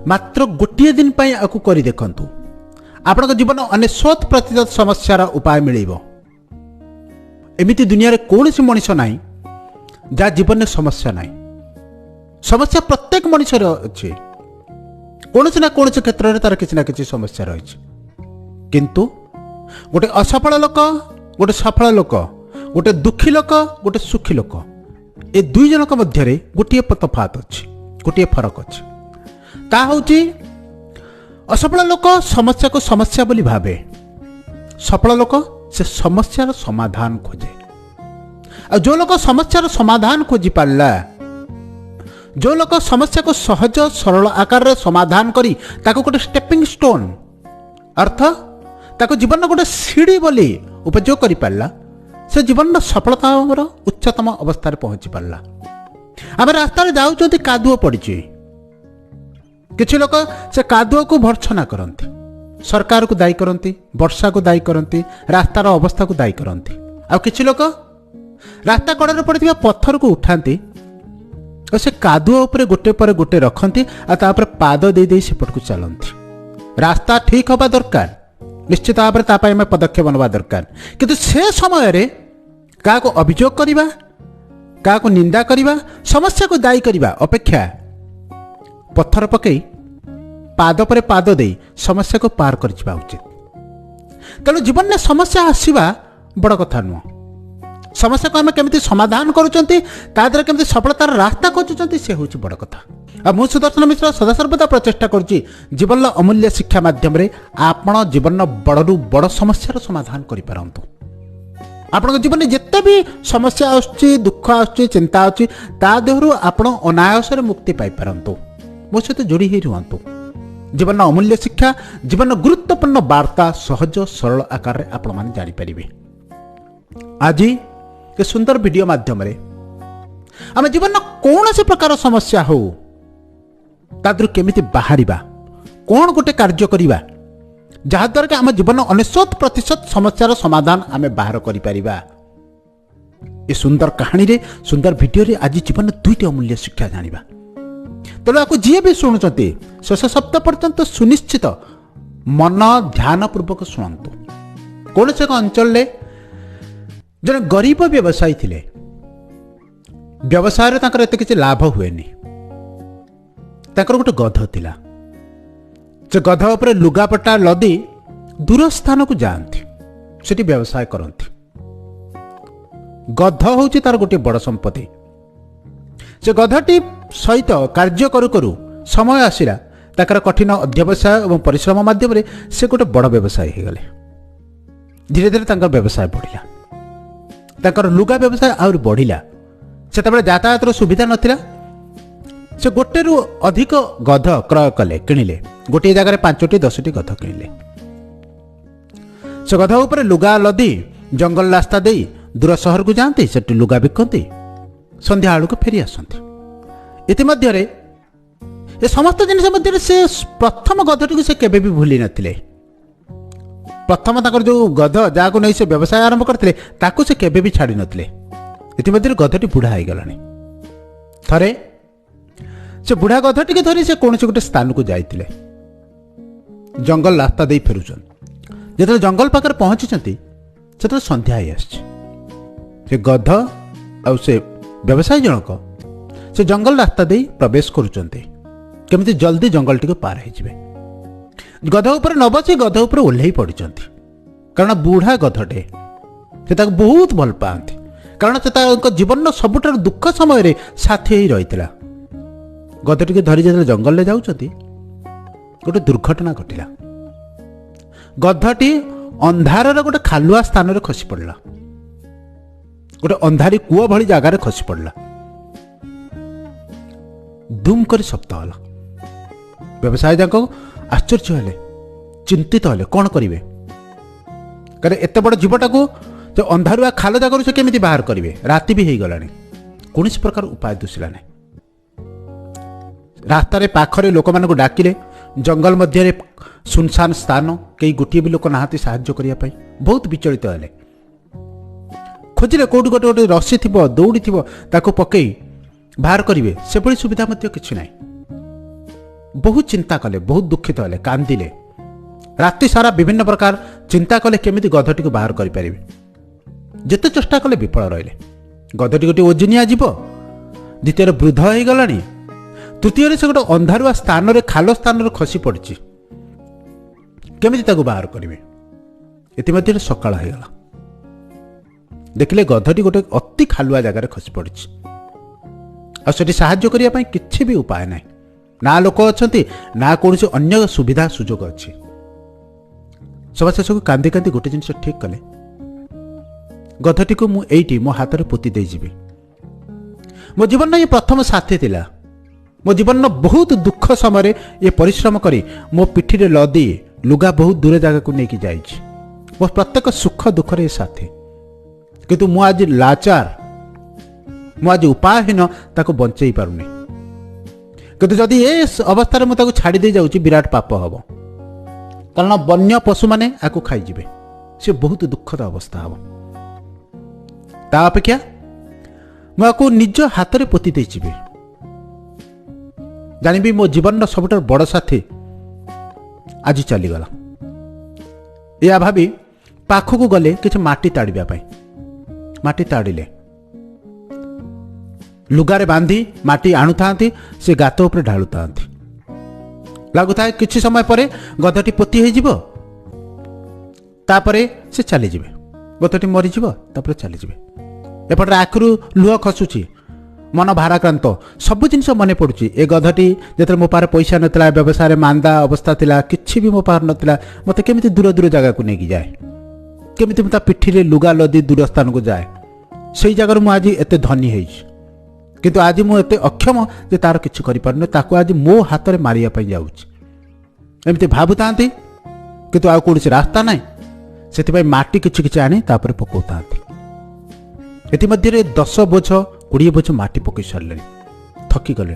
मात्र गोटे दिन पर आपको कर देखु आपण जीवन 99% समस्यार उपाय मिल एमती दुनिया कौन सी मनीष ना जहाँ जीवन में समस्या ना समस्या प्रत्येक मनुष्य अच्छे कौन ना कौन क्षेत्र में तार किसी ना किसी समस्या रही किंतु गोटे असफल लोक गोटे सफल लोक गोटे दुखी लोक गोटे सुखी लोक ए दुई जनक मध्य गोटे तफात अच्छी गोटे फरक अच्छी ता हूँ असफल लोक समस्या को समस्या बोली भावे सफल लोक से समस्यार समाधान खोजे आ जो लोग समस्यार समाधान खोजी पारला जो लोग समस्या को सहज सरल आकार रे समाधान करी ताको गोटे स्टेपिंग स्टोन अर्थ ताको जीवन गोटे सीढ़ी बोली उपयोग करि पारला से जीवन सफलता उच्चतम अवस्था पहुंची पारला आम रास्ता जाऊँ कादुओ पड़ी किसी लोग से कादुओ को भर्सना करती सरकार को दायी करती वर्षा को दायी करती रास्तार अवस्था को दायी करती आ किसी लोग रास्ता कड़े पड़े पत्थर को उठाती और से कादुओ उपरे गोटे पर गोटे रखती और पाद दे सेपट को चलती रास्ता ठीक हवा दरकार निश्चित भाव में पदक्षेप नवा दरकार किंतु से समय क्या अभियोग करवा क्या निंदा करवा समस्या को दायी करवा अपेक्षा पत्थर पकई पाद पर पाद दे समस्या को पार कर उचित तेणु जीवन में समस्या आसवा बड़ कथा नुह समस्या को आम केमी समाधान करुँच केमी सफलतार रास्ता खोजुंट से हूँ बड़ कथा आ मु सुदर्शन मिश्र सदासर्वदा प्रचेषा करुँची जीवन अमूल्य शिक्षा माध्यम आपण जीवन बड़ू बड़ समस्यार समाधान करूँ आपण जीवन में जिते भी समस्या आसुच्ची दुख आसुच्ची चिंता आसुच्ची ता देहरु आपण अनायास मुक्ति पाइपारतु मो सहित जोड़ी ही रुहतु जीवन अमूल्य शिक्षा जीवन गुरुत्वपूर्ण वार्ता सहज सरल आकार रे आपण माने जानि परिबे आज के सुंदर वीडियो माध्यम आम जीवन कौन से प्रकार समस्या हो तादर केमिति बाहरिबा कौन गोटे कार्य करिबा जहाद्वारा कि आम जीवन 99% समस्यार समाधान आम बाहर करिपारिबा ए सुंदर कहानी रे सुंदर वीडियो रे आज जीवन दुईटी अमूल्य शिक्षा जानिबा तेणु आपको जी भी शुणुंट शेष सप्ताह पर्यंत सुनिश्चित मन ध्यान पूर्वक शुणु कौन से एक अंचल जन गरीब व्यवसायी थिले व्यवसाय एत किसी लाभ हुए गोटे गध थिला से गध उपर लुगापटा लदी दूर स्थान को जाती सेठी व्यवसाय करती गध हूँ तार गोटे बड़ संपत्ति से गधटी सहित कार्य करू करू समय आसला ताकर कठिन अध्यवसाय और परिश्रम माध्यम से गोटे बड़ व्यवसायी हो गले धीरे धीरे व्यवसाय बढ़िया ताकर लुगा व्यवसाय आहुरी बढ़िला से यातायात सुविधा नथिला से गोटे रु अधिक गध क्रय कले किणिले गोटे जगह 5टी 10टी गध किणिले से गध उपर लुगा लदी जंगल रास्ता दे दूर सहर को जाती से लुगा बिकती संध्या आड़ को फेरी आसती इतिमध्य ये समस्त जिन मध्य से प्रथम गधटी को से केबे भी भूली नथिले प्रथम तक जो गध जहाँ को नहीं से व्यवसाय आरंभ करते ताकू से केबे भी छाड़ी नथिले इतिमध्य गधटी बुढ़ा हो गलानी थरे से बुढ़ा गधटी के धरी से कौन से गोटे स्थान को जाइतिले जंगल रास्ता दे फेरुछन जो जंगल पाखर पहुंची से संध्या ही से गध आ से व्यवसायी जनक से जंगल रास्ता दे प्रवेश करुचंते केमिति जल्दी जंगल टी पार हो गध उपर न बसी गध उपर ओह्लई पड़ती कारण बुढ़ा गधटे से बहुत भल पाती कारण से जीवन सबुठार दुख समय साथी ही रही गधटी के धरी जो जंगल में जाऊँच गोटे दुर्घटना घटला गधटी अंधार गोटे खालुआ स्थान में खसी पड़ा गोटे अंधारी कूଅ भली जगार खसी पड़ा दुम कर शब्द होला व्यवसाय जाक आश्चर्य हेले चिंतित हेले कौन करेंगे कारण एत बड़ जीवटा को जो अंधारुआ खाल जगह से केमी बाहर करेंगे राति भी हो गलानी कौन प्रकार उपाय दुसिला नहीं रास्तार पाखरे लोक मान डाकिले जंगल मध्य सुनसान स्थान कई गोटे भी लोक नहाती साहाय्य करने बहुत विचलित हेले खोजिले कौटी गोटे गोटे रसी थी दौड़ी थी ताको पकई बाहर करेंगे से सुविधा किसी ना बहुत चिंता कले, बहुत दुखित हेले, कांदिले, राति सारा विभिन्न प्रकार चिंता कले केमिति गधटी को बाहर करि परिबे। जेते चेष्टा कले विफल रहिले। गधटी गोटे ओजनिया जीव, द्वितीय वृद्ध हो गलानी, तृतीय से गोटे अंधारुआ स्थान रे, खाल स्थान रे खसी पड़ी, केमिति ताको बाहर करिवे। इतिमध्य सकाळ हो गला, देखिले गधटी गोटे अति खालुआ जगार खसी पड़ी, आठी साहाय्य करने किसी भी उपाय ना, ना लोक अच्छा ना कौन अन्य सुविधा सुजोग अच्छी। सभा शेष को कांदी कांदी गोटे जिन ठीक कले, गधटी को मुझे मो हाथ में पोती दे जीवी। मो जीवन ये प्रथम साथी थिला। मो जीवन बहुत दुख समय ये परिश्रम करी मो पिठी रे लदी लुगा बहुत दूर जगह को लेकिन जाइए। मो प्रत्येक सुख दुख रे साथी, किंतु मु आज लाचार, मु आज उपायहीन ताको बंचई पारुनी। किंतु जदि ये अवस्था मुझे छाड़ी दे जाऊँ विराट पाप हम, कारण वन्य पशु मैंने आपको खाईजे, सी बहुत दुखद अवस्था हम। ता अपेक्षा मुझे निज हाथ में पोती दे जीवी, जानी मो जीवन सबुठ बड़ साथी आज चलीगला। या भावी पाखक गले कि माटी ताड़ापी, माटी ताड़िले लुगारे बांधी माटी आणु था, से गात उपर ढालु था, लगुता है किछि समय पर गधटी पोती हो, तापरे से चली जिवे, गधटी मरीज, तापर चली जिवे। एपटे आखिर लुह खसुची, मन भाराक्रांत, सब जिन मन पड़ुची। ए गधटी जो मो पारे पैसा नाला, व्यवसाय मांदा अवस्था थिला, किछि भी मो पार नाला, मत केमिति दूर दूर जगह को लेकिन जाए, केमिति मत पिठी रे लुगा लदी दूर स्थान को जाए। से जगार मुझे आज एत धनी है, किंतु आज मुझे अक्षम जे तार किछि करि पारने, ताको आज मो हाथ में मारिया पई जाउछि। एमति भाबुता, किंतु आ कोनसी रास्ता नाही, सेति माटी किछि किछि आनी तापर पकोता। इतिमध्य 10 बोझ 20 बोझ माटी पकई सारे, थकी गले,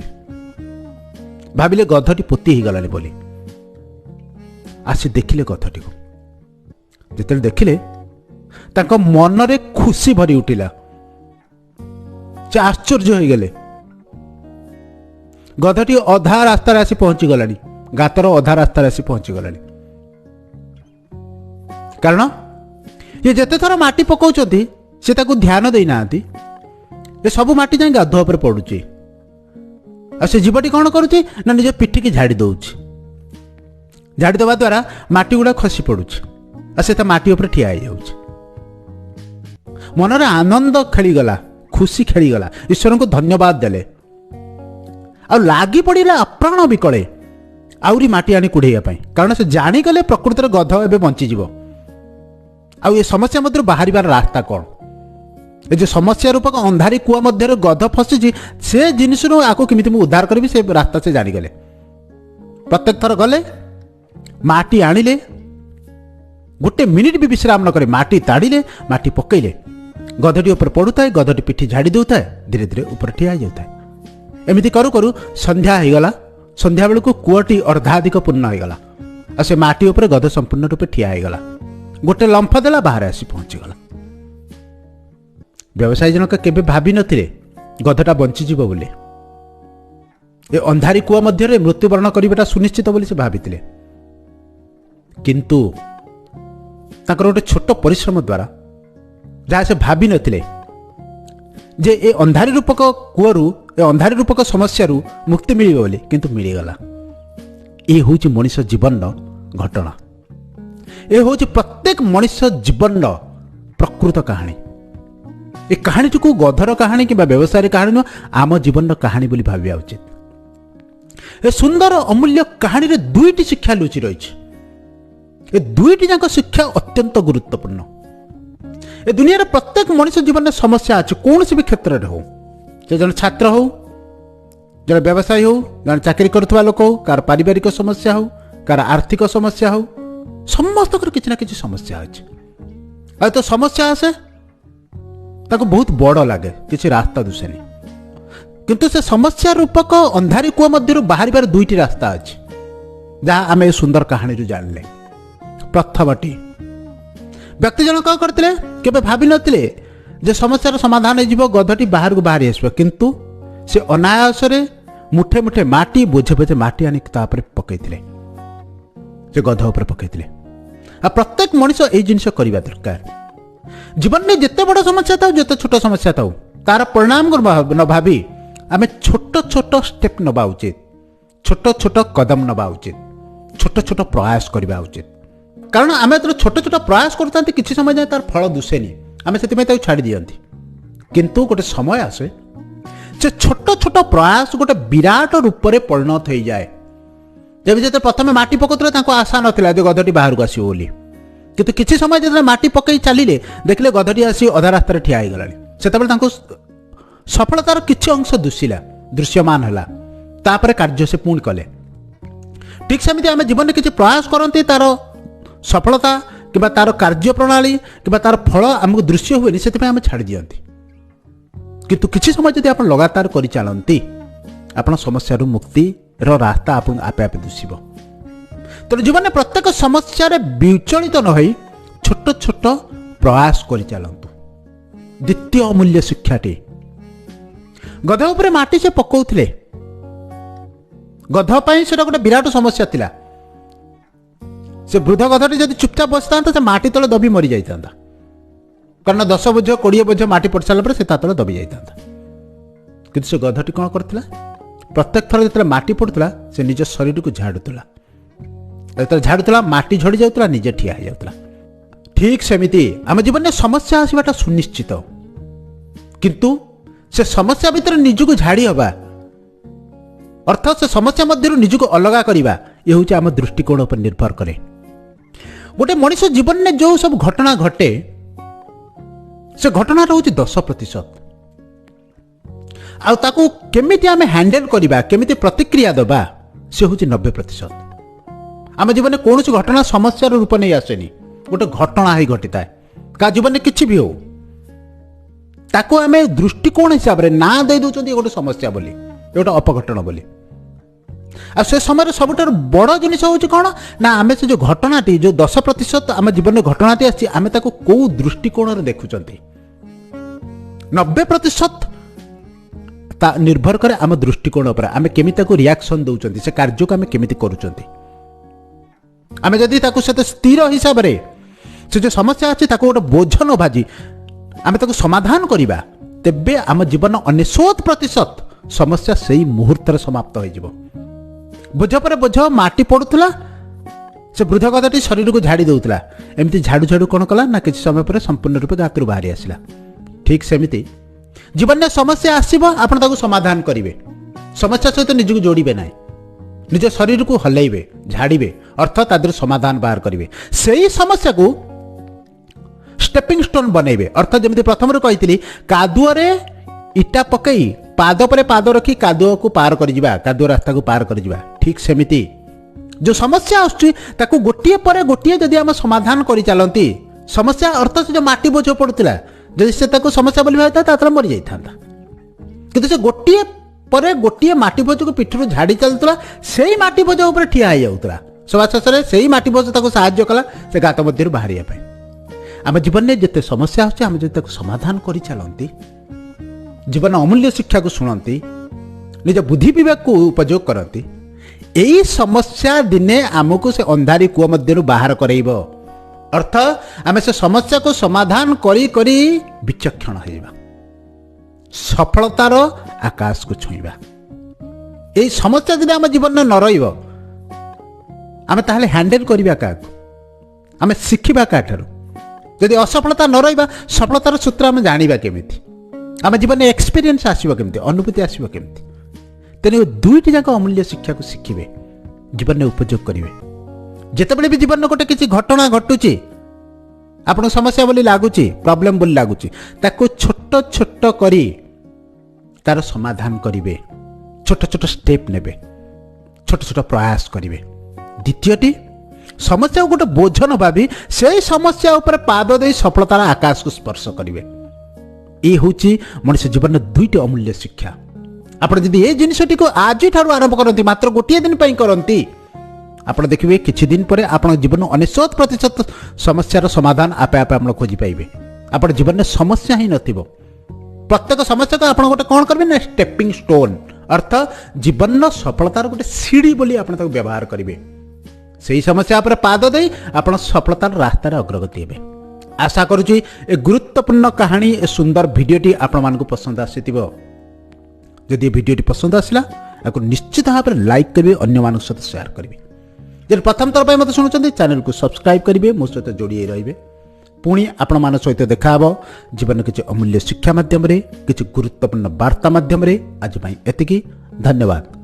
भाविले गधटी पोती हो गलानी बोली। आसी देखिले गधटी को, जिते देखिले तांको मनरे खुशी भरी उठिला, से आश्चर्य हो गले। गधटी अधा रास्ता आसी पहुंची गलानी, गातर अधा रास्ता आसी पहुंची गलानी। कारण ये जेते थर माटी पकाउछथि से ताकू ध्यान देई नांती, ये सब माटी जाई गाधो ऊपर पडुची। आ से जीवटी कौन करुची ना निज पिठी की झाड़ी दउची, झाड़ी देवा द्वारा माटी गुड़ा खसी पडुची, आ से ता माटी ऊपर ठिया हो जाउची। मनरे आनंद खेलीगला, खुशी खेलीगला, ईश्वर को धन्यवाद देले। आ लागी पड़िला अप्राण विकले आउरी माटी आनी कुढ़ेया पाई, कारण से जानीगले प्रकृतिर गध एबे बंची जीवो। आ ये समस्या मध्य बाहर रास्ता कौन, ये जो समस्या रूपक अंधारी कुआ मध्य गध फसी, से जिनिस आपको केमिति मु उद्धार करी, से रास्ता से जानीगले। प्रत्येक थर गले माटी आनिले, गोटे मिनिट भी विश्राम न करे माटी ताड़िले, माटी पकईले, गधटी ऊपर पड़ुए, गधटी पिठी झाड़ी देउता, धीरे धीरे ऊपर ठिया जाता। एमती करू करू संध्या हो गला। संध्या बेलू कूअटी अर्धाधिक पूर्ण हो गला, और से माटी ऊपर गध संपूर्ण रूपे ठिया हो गला। गोटे लंफ देला, बाहर आसी पहुंचीगला। व्यवसायी जनक केबे भाभी नथिले गधटा बंचीजीव बोली। ए अंधारी कुआ मध्य मृत्युवरण करवाटा सुनिश्चित बोली से भावितिले, किंतु ताकर गोटे छोट परिश्रम द्वारा जहाँ से भाभी नथिले जे ए अंधारी रूपक कुआरू, ए अंधारी रूपक समस्या मुक्ति मिलिबो बोली, किंतु मिलिगला। ये होची मनुष्य जीवन घटना, ये होची प्रत्येक मनुष्य जीवन प्रकृत कहानी। ये कहानी को गधर कहानी कि व्यवसाय कहानी नुह, आम जीवन कहानी बोली भाविया उचित। ए सुंदर अमूल्य कहानी रे दुईटी शिक्षा लुचि रही। ए दुईटी जाक शिक्षा अत्यंत गुरुत्वपूर्ण। ए दुनिया रे प्रत्येक मनुष्य जीवन में समस्या अच्छे, कौन सी भी क्षेत्र में हो, जन छात्र हो, जन व्यवसायी हो, जन चाकरी करुवा लोक हो, कार पारिवारिक समस्या हो, कार आर्थिक समस्या हो, समस्त किसी ना किसी समस्या अच्छे। तो समस्या आसे ताको बहुत बड़ लगे, किसी रास्ता दुसेनी, किंतु से समस्या रूपक अंधारी कुआ मध्य बाहर दुईटी रास्ता अच्छे, जहाँ आम सुंदर कहानी जानिले। प्रथमटी व्यक्ति जन कौन करते केबे भाभी नथिले जे समस्यार समाधान हो गधटी बाहर को बाहरी आसो, किंतु से अनायास ମୁଠେ ମୁଠେ ମାଟି ବୋଝେ ବୋଝେ ମାଟି ଆଣି ତାପରେ ପକାଇଥିଲେ, ସେ ଗଧ ଉପରେ ପକାଇଥିଲେ। ଆଉ ପ୍ରତ୍ୟେକ ମଣିଷ ଏଇ ଜିନିଷ କରିବା ଦରକାର। ଜୀବନରେ ଯେତେ ବଡ଼ ସମସ୍ୟା ଥାଉ, ଯେତେ ଛୋଟ ସମସ୍ୟା ଥାଉ, ତାର ପରିଣାମକୁ ନ ଭାବି ଆମେ ଛୋଟ ଛୋଟ ଷ୍ଟେପ୍ ନେବା ଉଚିତ, ଛୋଟ ଛୋଟ କଦମ ନେବା ଉଚିତ, ଛୋଟ ଛୋଟ ପ୍ରୟାସ କରିବା ଉଚିତ। କାରଣ ଆମେ ଯେତେବେଳେ ଛୋଟ ଛୋଟ ପ୍ରୟାସ କରୁଥାନ୍ତି, କିଛି ସମୟ ଯାଏଁ ତାର ଫଳ ଦୁଶେନି, ଆମେ ସେଥିପାଇଁ ତାକୁ ଛାଡ଼ି ଦିଅନ୍ତି। କିନ୍ତୁ ଗୋଟେ ସମୟ ଆସେ, ସେ ଛୋଟ ଛୋଟ ପ୍ରୟାସ ଗୋଟେ ବିରାଟ ରୂପରେ ପରିଣତ ହୋଇଯାଏ। ଯେମିତି ଯେତେବେଳେ ପ୍ରଥମେ ମାଟି ପକାଉଥିଲେ ତାଙ୍କୁ ଆଶା ନଥିଲା ଯେ ଗଧଟି ବାହାରକୁ ଆସିବ ବୋଲି, କିନ୍ତୁ କିଛି ସମୟ ଯେତେବେଳେ ମାଟି ପକାଇ ଚାଲିଲେ, ଦେଖିଲେ ଗଧଟି ଆସି ଅଧା ରାସ୍ତାରେ ଠିଆ ହୋଇଗଲାଣି। ସେତେବେଳେ ତାଙ୍କୁ ସଫଳତାର କିଛି ଅଂଶ ଦୃଶ୍ୟମାନ ହେଲା। ତାପରେ କାର୍ଯ୍ୟ ସେ ପୁଣି କଲେ। ଠିକ୍ ସେମିତି ଆମେ ଜୀବନରେ କିଛି ପ୍ରୟାସ କରନ୍ତି, ତାର ସଫଳତା କିମ୍ବା ତାର କାର୍ଯ୍ୟ ପ୍ରଣାଳୀ କିମ୍ବା ତାର ଫଳ ଆମକୁ ଦୃଶ୍ୟ ହୁଏନି, ସେଥିପାଇଁ ଆମେ ଛାଡ଼ି ଦିଅନ୍ତି। କିନ୍ତୁ କିଛି ସମୟ ଯଦି ଆପଣ ଲଗାତାର କରିଚାଲନ୍ତି, ଆପଣ ସମସ୍ୟାରୁ ମୁକ୍ତିର ରାସ୍ତା ଆପଣଙ୍କୁ ଆପେ ଆପେ ଦିଶିବ। ତେଣୁ ଜୀବନରେ ପ୍ରତ୍ୟେକ ସମସ୍ୟାରେ ବିଚଳିତ ନ ହୋଇ ଛୋଟ ଛୋଟ ପ୍ରୟାସ କରିଚାଲନ୍ତୁ। ଦ୍ୱିତୀୟ ଅମୂଲ୍ୟ ଶିକ୍ଷାଟି, ଗଧ ଉପରେ ମାଟି ସେ ପକାଉଥିଲେ, ଗଧ ପାଇଁ ସେଟା ଗୋଟେ ବିରାଟ ସମସ୍ୟା ଥିଲା। ସେ ବୃଦ୍ଧ ଗଧଟି ଯଦି ଚୁପଚାପ ବସିଥାନ୍ତା, ସେ ମାଟି ତଳେ ଦବି ମରିଯାଇଥାନ୍ତା। କାରଣ 10 ବୋଝ 20 ବୋଝ ମାଟି ପଡ଼ି ସାରିଲା ପରେ ସେ ତା ତଳେ ଦବି ଯାଇଥାନ୍ତା। କିନ୍ତୁ ସେ ଗଧଟି କ'ଣ କରିଥିଲା? ପ୍ରତ୍ୟେକ ଥର ଯେତେବେଳେ ମାଟି ପଡ଼ୁଥିଲା, ସେ ନିଜ ଶରୀରକୁ ଝାଡ଼ୁଥିଲା। ଯେତେବେଳେ ଝାଡ଼ୁଥିଲା, ମାଟି ଝଡ଼ି ଯାଉଥିଲା, ନିଜେ ଠିଆ ହୋଇଯାଉଥିଲା। ଠିକ୍ ସେମିତି ଆମ ଜୀବନରେ ସମସ୍ୟା ଆସିବାଟା ସୁନିଶ୍ଚିତ, କିନ୍ତୁ ସେ ସମସ୍ୟା ଭିତରେ ନିଜକୁ ଝାଡ଼ି ହେବା, ଅର୍ଥାତ୍ ସେ ସମସ୍ୟା ମଧ୍ୟରୁ ନିଜକୁ ଅଲଗା କରିବା, ଏ ହେଉଛି ଆମ ଦୃଷ୍ଟିକୋଣ ଉପରେ ନିର୍ଭର କରେ। ଗୋଟେ ମଣିଷ ଜୀବନରେ ଯେଉଁ ସବୁ ଘଟଣା ଘଟେ, ସେ ଘଟଣାଟା ହେଉଛି 10%। ଆଉ ତାକୁ କେମିତି ଆମେ ହ୍ୟାଣ୍ଡେଲ କରିବା, କେମିତି ପ୍ରତିକ୍ରିୟା ଦେବା, ସେ ହେଉଛି 90%। ଆମ ଜୀବନରେ କୌଣସି ଘଟଣା ସମସ୍ୟାର ରୂପ ନେଇ ଆସେନି, ଗୋଟେ ଘଟଣା ହେଇ ଘଟିଥାଏ। କାହା ଜୀବନରେ କିଛି ବି ହେଉ, ତାକୁ ଆମେ ଦୃଷ୍ଟିକୋଣ ହିସାବରେ ନାଁ ଦେଇ ଦେଉଛନ୍ତି ଗୋଟେ ସମସ୍ୟା ବୋଲି, ଗୋଟେ ଅପଘଟଣ ବୋଲି। ଆଉ ସେ ସମୟରେ ସବୁଠାରୁ ବଡ଼ ଜିନିଷ ହେଉଛି କ'ଣ ନା, ଆମେ ସେ ଯେଉଁ ଘଟଣାଟି, ଯେଉଁ 10% ଆମ ଜୀବନରେ ଘଟଣାଟି ଆସିଛି, ଆମେ ତାକୁ କେଉଁ ଦୃଷ୍ଟିକୋଣରେ ଦେଖୁଛନ୍ତି। 90% ତା ନିର୍ଭର କରେ ଆମ ଦୃଷ୍ଟିକୋଣ ଉପରେ, ଆମେ କେମିତି ତାକୁ ରିଆକ୍ସନ୍ ଦେଉଛନ୍ତି, ସେ କାର୍ଯ୍ୟକୁ ଆମେ କେମିତି କରୁଛନ୍ତି। ଆମେ ଯଦି ତାକୁ ସେତେ ସ୍ଥିର ହିସାବରେ ସେ ଯେଉଁ ସମସ୍ୟା ଅଛି ତାକୁ ଗୋଟେ ବୋଝ ନ ଭାଜି ଆମେ ତାକୁ ସମାଧାନ କରିବା, ତେବେ ଆମ ଜୀବନ 99% ସମସ୍ୟା ସେଇ ମୁହୂର୍ତ୍ତରେ ସମାପ୍ତ ହୋଇଯିବ। ବୋଝ ପରେ ବୋଝ ମାଟି ପଡ଼ୁଥିଲା, ସେ ବୃଦ୍ଧ ଗଧଟି ଶରୀରକୁ ଝାଡ଼ି ଦେଉଥିଲା। ଏମିତି ଝାଡ଼ୁ ଝାଡ଼ୁ କ'ଣ କଲା ନା, କିଛି ସମୟ ପରେ ସମ୍ପୂର୍ଣ୍ଣ ରୂପେ ହାତରୁ ବାହାରି ଆସିଲା। ଠିକ୍ ସେମିତି ଜୀବନରେ ସମସ୍ୟା ଆସିବ, ଆପଣ ତାକୁ ସମାଧାନ କରିବେ। ସମସ୍ୟା ସହିତ ନିଜକୁ ଯୋଡ଼ିବେ ନାହିଁ, ନିଜ ଶରୀରକୁ ହଲେଇବେ, ଝାଡ଼ିବେ, ଅର୍ଥାତ୍ ତା ଦେହରୁ ସମାଧାନ ବାହାର କରିବେ। ସେଇ ସମସ୍ୟାକୁ ଷ୍ଟେପିଂ ଷ୍ଟୋନ୍ ବନେଇବେ। ଅର୍ଥାତ୍ ଯେମିତି ପ୍ରଥମରୁ କହିଥିଲି, କାଦୁଅରେ ଇଟା ପକାଇ ପାଦ ପରେ ପାଦ ରଖି କାଦୁଅକୁ ପାର କରିଯିବା, କାଦୁଅ ରାସ୍ତାକୁ ପାର କରିଯିବା। ଠିକ୍ ସେମିତି ଯେଉଁ ସମସ୍ୟା ଆସୁଛି ତାକୁ ଗୋଟିଏ ପରେ ଗୋଟିଏ ଯଦି ଆମେ ସମାଧାନ କରିଚାଲନ୍ତି, ସମସ୍ୟା ଅର୍ଥାତ୍ ଯେଉଁ ମାଟି ବୋଝ ପଡ଼ୁଥିଲା, ଯଦି ସେ ତାକୁ ସମସ୍ୟା ବୋଲି ଭାବିଥାଏ, ତା ତଳେ ମରିଯାଇଥାନ୍ତା। କିନ୍ତୁ ସେ ଗୋଟିଏ ପରେ ଗୋଟିଏ ମାଟି ବୋଝକୁ ପିଠରୁ ଝାଡ଼ି ଚାଲୁଥିଲା, ସେଇ ମାଟି ବୋଝ ଉପରେ ଠିଆ ହୋଇଯାଉଥିଲା। ସଭା ଶେଷରେ ସେଇ ମାଟି ବୋଝ ତାକୁ ସାହାଯ୍ୟ କଲା ସେ ଗାତ ମଧ୍ୟରୁ ବାହାରିବା ପାଇଁ। ଆମ ଜୀବନରେ ଯେତେ ସମସ୍ୟା ଆସୁଛି, ଆମେ ଯଦି ତାକୁ ସମାଧାନ କରିଚାଲନ୍ତି, ଜୀବନ ଅମୂଲ୍ୟ ଶିକ୍ଷାକୁ ଶୁଣନ୍ତି, ନିଜ ବୁଦ୍ଧି ବିବେକକୁ ଉପଯୋଗ କରନ୍ତି, ଏଇ ସମସ୍ୟା ଦିନେ ଆମକୁ ସେ ଅନ୍ଧାରୀ କୂଅ ମଧ୍ୟରୁ ବାହାର କରାଇବ। ଅର୍ଥାତ୍ ଆମେ ସେ ସମସ୍ୟାକୁ ସମାଧାନ କରି କରି ବିଚକ୍ଷଣ ହେଇବା, ସଫଳତାର ଆକାଶକୁ ଛୁଇଁବା। ଏଇ ସମସ୍ୟା ଯଦି ଆମ ଜୀବନରେ ନ ରହିବ, ଆମେ ତାହେଲେ ହ୍ୟାଣ୍ଡେଲ କରିବା କାହାକୁ? ଆମେ ଶିଖିବା କାହାଠାରୁ? ଯଦି ଅସଫଳତା ନ ରହିବା, ସଫଳତାର ସୂତ୍ର ଆମେ ଜାଣିବା କେମିତି? ଆମ ଜୀବନରେ ଏକ୍ସପିରିଏନ୍ସ ଆସିବ କେମିତି? ଅନୁଭୂତି ଆସିବ କେମିତି? ତେଣୁ ଦୁଇଟି ଯାକ ଅମୂଲ୍ୟ ଶିକ୍ଷାକୁ ଶିଖିବେ, ଜୀବନରେ ଉପଯୋଗ କରିବେ। ଯେତେବେଳେ ବି ଜୀବନରେ ଗୋଟେ କିଛି ଘଟଣା ଘଟୁଛି, ଆପଣଙ୍କୁ ସମସ୍ୟା ବୋଲି ଲାଗୁଛି, ପ୍ରୋବ୍ଲେମ୍ ବୋଲି ଲାଗୁଛି, ତାକୁ ଛୋଟ ଛୋଟ କରି ତାର ସମାଧାନ କରିବେ, ଛୋଟ ଛୋଟ ଷ୍ଟେପ୍ ନେବେ, ଛୋଟ ଛୋଟ ପ୍ରୟାସ କରିବେ। ଦ୍ୱିତୀୟଟି, ସମସ୍ୟାକୁ ଗୋଟେ ବୋଝ ନ ଭାବି ସେଇ ସମସ୍ୟା ଉପରେ ପାଦ ଦେଇ ସଫଳତାର ଆକାଶକୁ ସ୍ପର୍ଶ କରିବେ। ଏ ହେଉଛି ମଣିଷ ଜୀବନର ଦୁଇଟି ଅମୂଲ୍ୟ ଶିକ୍ଷା। ଆପଣ ଯଦି ଏ ଜିନିଷଟିକୁ ଆଜିଠାରୁ ଆରମ୍ଭ କରନ୍ତି, ମାତ୍ର ଗୋଟିଏ ଦିନ ପାଇଁ କରନ୍ତି, ଆପଣ ଦେଖିବେ କିଛି ଦିନ ପରେ ଆପଣଙ୍କ ଜୀବନ 99% ସମସ୍ୟାର ସମାଧାନ ଆପେ ଆପେ ଆପଣ ଖୋଜି ପାଇବେ। ଆପଣ ଜୀବନରେ ସମସ୍ୟା ହିଁ ନଥିବ। ପ୍ରତ୍ୟେକ ସମସ୍ୟାକୁ ଆପଣ ଗୋଟେ କ'ଣ କରିବେ ନା, ଷ୍ଟେପିଂ ଷ୍ଟୋନ୍ अर्थ जीवन सफलतार गोटे सीढ़ी बोली आपण ताको व्यवहार करेंगे से समस्या पर पाद दे आप सफलतार रास्तार अग्रगति हे आशा करुच्ची ए गुरुत्वपूर्ण कहानी ए सुंदर भिडटी आपण मानक पसंद आसीथिबो जदि भिडटी पसंद आसला आपको निश्चित भाव में लाइक करेंगे अन्य मान सहित शेयर करेंगे जब प्रथम थर पर मत शुणुंट चैनल को सब्सक्राइब करेंगे मो सहित जोड़ी रहिबे पुणी आपण मान सहित देखा जीवन किसी अमूल्य शिक्षा माध्यम किसी गुरुत्वपूर्ण वार्ता माध्यम आज एतिकी धन्यवाद।